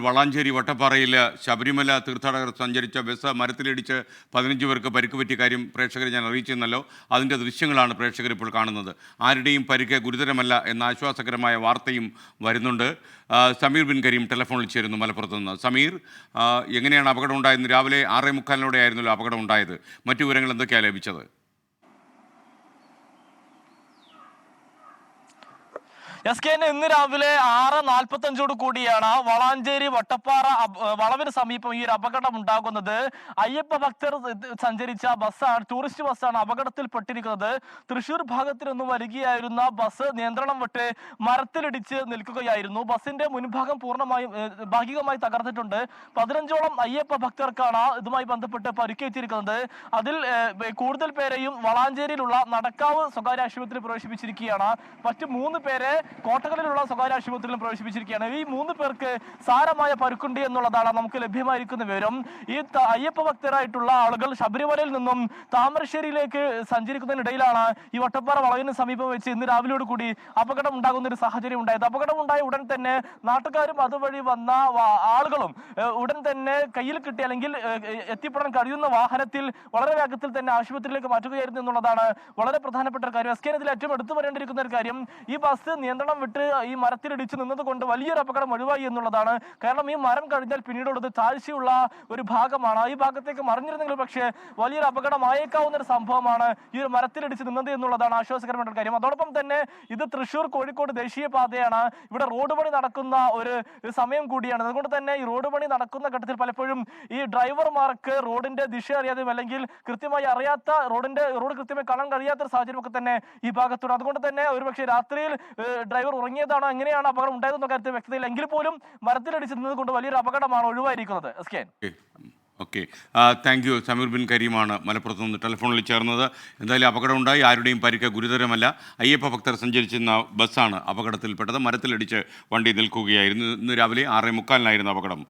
വളാഞ്ചേരി വട്ടപ്പാറയിൽ ശബരിമല തീർത്ഥാടകർ സഞ്ചരിച്ച ബസ് മരത്തിലിടിച്ച് 15 പേർക്ക് പരിക്ക് പറ്റിയ കാര്യം പ്രേക്ഷകരെ ഞാൻ അറിയിച്ചിരുന്നല്ലോ. അതിൻ്റെ ദൃശ്യങ്ങളാണ് പ്രേക്ഷകർ ഇപ്പോൾ കാണുന്നത്. ആരുടെയും പരിക്ക് ഗുരുതരമല്ല എന്ന ആശ്വാസകരമായ വാർത്തയും വരുന്നുണ്ട്. സമീർ ബിൻ കരീം ടെലിഫോണിൽ ചേരുന്നു മലപ്പുറത്ത് നിന്ന്. സമീർ, എങ്ങനെയാണ് അപകടം ഉണ്ടായത്? രാവിലെ 6:45 ആയിരുന്നല്ലോ അപകടം ഉണ്ടായത്. മറ്റു വിവരങ്ങൾ എന്തൊക്കെയാണ് ലഭിച്ചത്? ഇന്ന് രാവിലെ 6:45 കൂടിയാണ് വളാഞ്ചേരി വട്ടപ്പാറ വളവിന് സമീപം ഈ ഒരു അപകടം ഉണ്ടാകുന്നത്. അയ്യപ്പ ഭക്തർ സഞ്ചരിച്ച ബസ്സാണ്, ടൂറിസ്റ്റ് ബസ്സാണ് അപകടത്തിൽപ്പെട്ടിരിക്കുന്നത്. തൃശൂർ ഭാഗത്തു നിന്നും വരികയായിരുന്ന ബസ് നിയന്ത്രണം വിട്ട് മരത്തിലിടിച്ച് നിൽക്കുകയായിരുന്നു. ബസിന്റെ മുൻഭാഗം പൂർണ്ണമായും ഭാഗികമായി തകർന്നിട്ടുണ്ട്. 15ഓളം അയ്യപ്പ ഭക്തർക്കാണ് ഇതുമായി ബന്ധപ്പെട്ട് പരിക്കേറ്റിരിക്കുന്നത്. അതിൽ കൂടുതൽ പേരെയും വളാഞ്ചേരിയിലുള്ള നടക്കാവ് സ്വകാര്യ ആശുപത്രിയിൽ പ്രവേശിപ്പിച്ചിരിക്കുകയാണ്. മറ്റ് 3 പേരെ കോട്ടകളിലുള്ള സ്വകാര്യ ആശുപത്രിയിലും പ്രവേശിപ്പിച്ചിരിക്കുകയാണ്. ഈ 3 പേർക്ക് സാരമായ പരുക്കുണ്ട് എന്നുള്ളതാണ് നമുക്ക് ലഭ്യമായിരിക്കുന്ന വിവരം. ഈ അയ്യപ്പ ഭക്തരായിട്ടുള്ള ആളുകൾ ശബരിമലയിൽ നിന്നും താമരശ്ശേരിയിലേക്ക് സഞ്ചരിക്കുന്നതിനിടയിലാണ് ഈ വട്ടപ്പാറ വളവിന് സമീപം വെച്ച് ഇന്ന് രാവിലെയോട് കൂടി അപകടം ഉണ്ടാകുന്ന ഒരു സാഹചര്യം ഉണ്ടായത്. അപകടമുണ്ടായ ഉടൻ തന്നെ നാട്ടുകാരും അതുവഴി വന്ന ആളുകളും ഉടൻ തന്നെ കയ്യിൽ കിട്ടിയ അല്ലെങ്കിൽ എത്തിപ്പെടാൻ കഴിയുന്ന വാഹനത്തിൽ വളരെ വേഗത്തിൽ തന്നെ ആശുപത്രിയിലേക്ക് മാറ്റുകയായിരുന്നു എന്നുള്ളതാണ് വളരെ പ്രധാനപ്പെട്ട ഒരു കാര്യം. ഇതിൽ ഏറ്റവും എടുത്തു പറയേണ്ടിയിരിക്കുന്ന ഒരു കാര്യം, ഈ ബസ് നിയന്ത്രണം വിട്ട് ഈ മരത്തിലിടിച്ച് നിന്നത് കൊണ്ട് വലിയൊരു അപകടം ഒഴിവായി എന്നുള്ളതാണ്. കാരണം ഈ മരം കഴിഞ്ഞാൽ പിന്നീടുള്ളത് താഴ്ചയുള്ള ഒരു ഭാഗമാണ്. ഈ ഭാഗത്തേക്ക് മറിഞ്ഞിരുന്നെങ്കിൽ പക്ഷേ വലിയൊരു അപകടമായേക്കാവുന്ന ഒരു സംഭവമാണ് ഈ ഒരു മരത്തിലിടിച്ച് നിന്നത് എന്നുള്ളതാണ് ആശ്വാസകരമായ ഒരു കാര്യം. അതോടൊപ്പം തന്നെ ഇത് തൃശൂർ കോഴിക്കോട് ദേശീയപാതയാണ്. ഇവിടെ റോഡ് പണി നടക്കുന്ന ഒരു സമയം കൂടിയാണ്. അതുകൊണ്ട് തന്നെ ഈ റോഡ് പണി നടക്കുന്ന ഘട്ടത്തിൽ പലപ്പോഴും ഈ ഡ്രൈവർമാർക്ക് റോഡിന്റെ ദിശ അറിയാതെയും അല്ലെങ്കിൽ കൃത്യമായി അറിയാത്ത റോഡ് കൃത്യമായി കാണാൻ കഴിയാത്ത സാഹചര്യമൊക്കെ തന്നെ ഈ ഭാഗത്തുണ്ട്. അതുകൊണ്ട് തന്നെ ഒരുപക്ഷെ രാത്രിയിൽ ഡ്രൈവർ ഉറങ്ങിയതാണോ, എങ്ങനെയാണ് അപകടം ഉണ്ടായതെന്ന കാര്യത്തിൽ വ്യക്തതയില്ല. എങ്കിൽ പോലും മരത്തിലിടിച്ചിരുന്നത് കൊണ്ട് വലിയൊരു അപകടമാണ് ഒഴിവായിരിക്കുന്നത്. Okay, thank you. Sameer bin കരീമാണ് മലപ്പുറത്ത് നിന്ന് ടെലിഫോണിൽ ചേർന്നത്. എന്തായാലും അപകടം ഉണ്ടായി, ആരുടെയും പരിക്ക് ഗുരുതരമല്ല. അയ്യപ്പ ഭക്തർ സഞ്ചരിച്ചിരുന്ന ബസ്സാണ് അപകടത്തിൽപ്പെട്ടത്. മരത്തിലിടിച്ച് വണ്ടി നിൽക്കുകയായിരുന്നു. ഇന്ന് രാവിലെ 6:45 അപകടം.